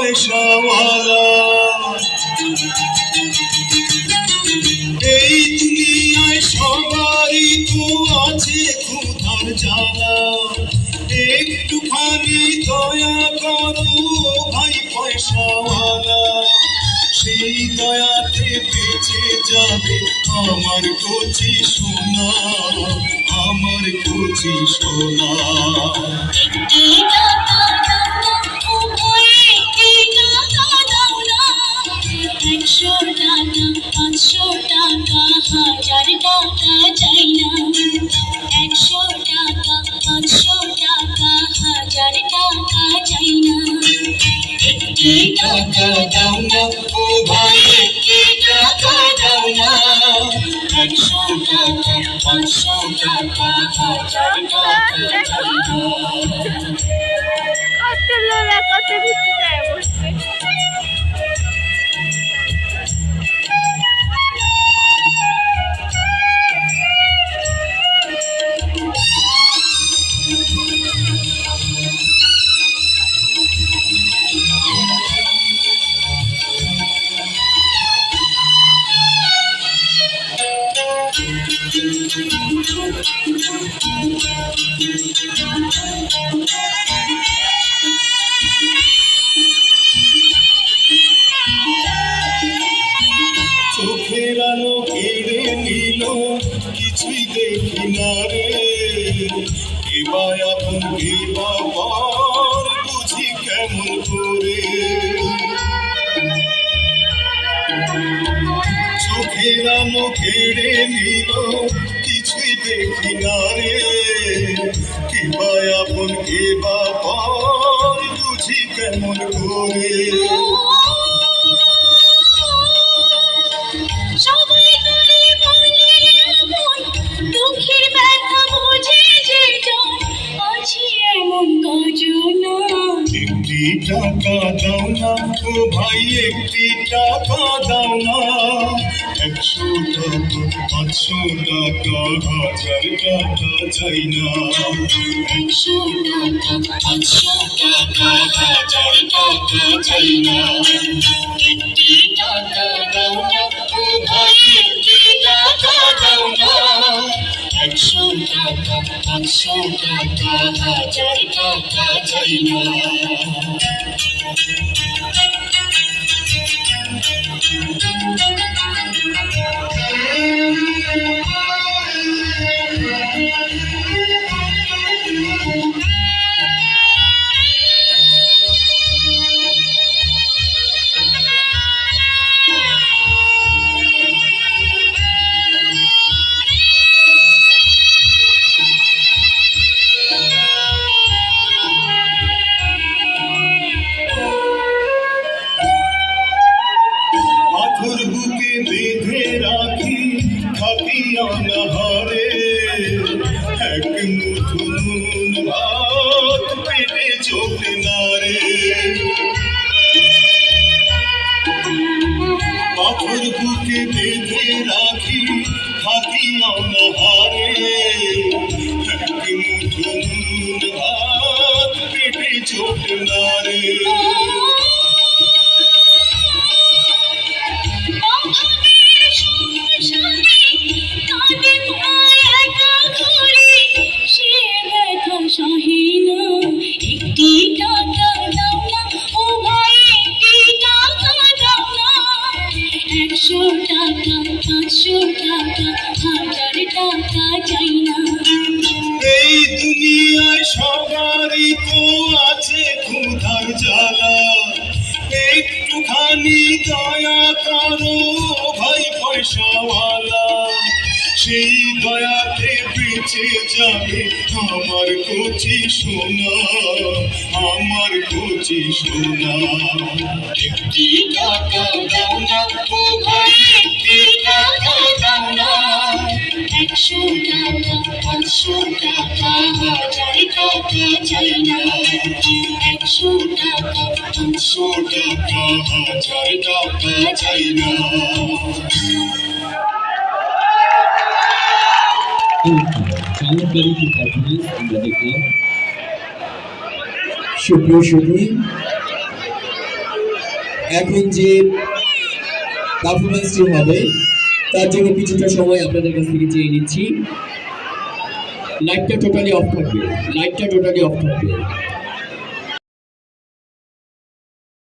পয়সাওয়ালা। এই দুনিয়ায় সবাই তো আছে ক্ষুধার জ্বালা, একটুখানি দয়া করো ভাই পয়সাওয়ালা। সেই দয়াতে বেঁচে যাবে আমার কচি সোনা, আমার কচি সোনা। একটি টাকা দাও না, ও ভাই একটি টাকা দাও না। 100 টাকা 500 টাকা 1000 টাকা চাই না। 100 টাকা 500 টাকা 1000 টাকা চাই না। একটি টাকা দাও না, ও ভাই একটি টাকা দাও না। 100 টাকা 500 টাকা 1000 টাকা চাই না। কত লোলা কত ভিতরে বসছে। চোখের আলো কেড়ে নিল, কিছুই দেখি না রে। কেবা আপন কেবা পর, বুঝি কেমন করে। চোখের আলো কেড়ে নিল, কিছুই দেখি না রে। কেবা আপন কেবা পর, বুঝি কেমন করে। সবাই করে বলে আপন, দুঃখের ব্যথা বোঝে যে জন, আছি এমন কজনা। একটি টাকা দাও না, ও ভাই একটি টাকা দাও না। 100 টাকা 500 টাকা 1000 টাকা চাই না। 100 টাকা 500 টাকা 1000 টাকা চাই না। একটি টাকা দাও না, ও ভাই একটি টাকা দাও না। 100 টাকা 500 টাকা 1000 টাকা চাই না। পাথর বুকে বেঁধে রাখি, থাকি অনাহারে। এক মুঠো নুন ভাত পেটে চোখে না রে। পাথর বুকে বেঁধে রাখি, থাকি অনাহারে। এক মুঠো নুন ভাত পেটে চোখে না রে। অভাবের সংসারে কাঁদে ভাই একা ঘরে, সে ব্যথা সহে না। একটি টাকা দাও না, ও ভাই একটি টাকা দাও না। 100 টাকা 500 টাকা 1000 টাকা চাই না। এই দুনিয়ায় সবারই তো আছে ক্ষুধার জ্বালা, একটুখানি দয়া করো ভাই পয়সাওয়ালা। সেই দয়াতে বেঁচে যাবে আমার কচি সোনা, আমার কচি সোনা। একটি টাকা দাও না, ও ভাই একটি টাকা দাও না। 100 টাকা 500 টাকা 1000 টাকা চাই না। 100 টাকা 500 টাকা 1000 টাকা চাই না। চমৎকার একটি পারফরমেন্স আমরা দেখলাম। সুপ্রিয় সুধী, এখন যে পারফরমেন্সটি হবে তার জন্য কিছুটা সময় আপনাদের কাছ থেকে চেয়ে নিচ্ছি। লাইটটা টোটালি অফ থাকবে, লাইটটা টোটালি অফ থাকবে।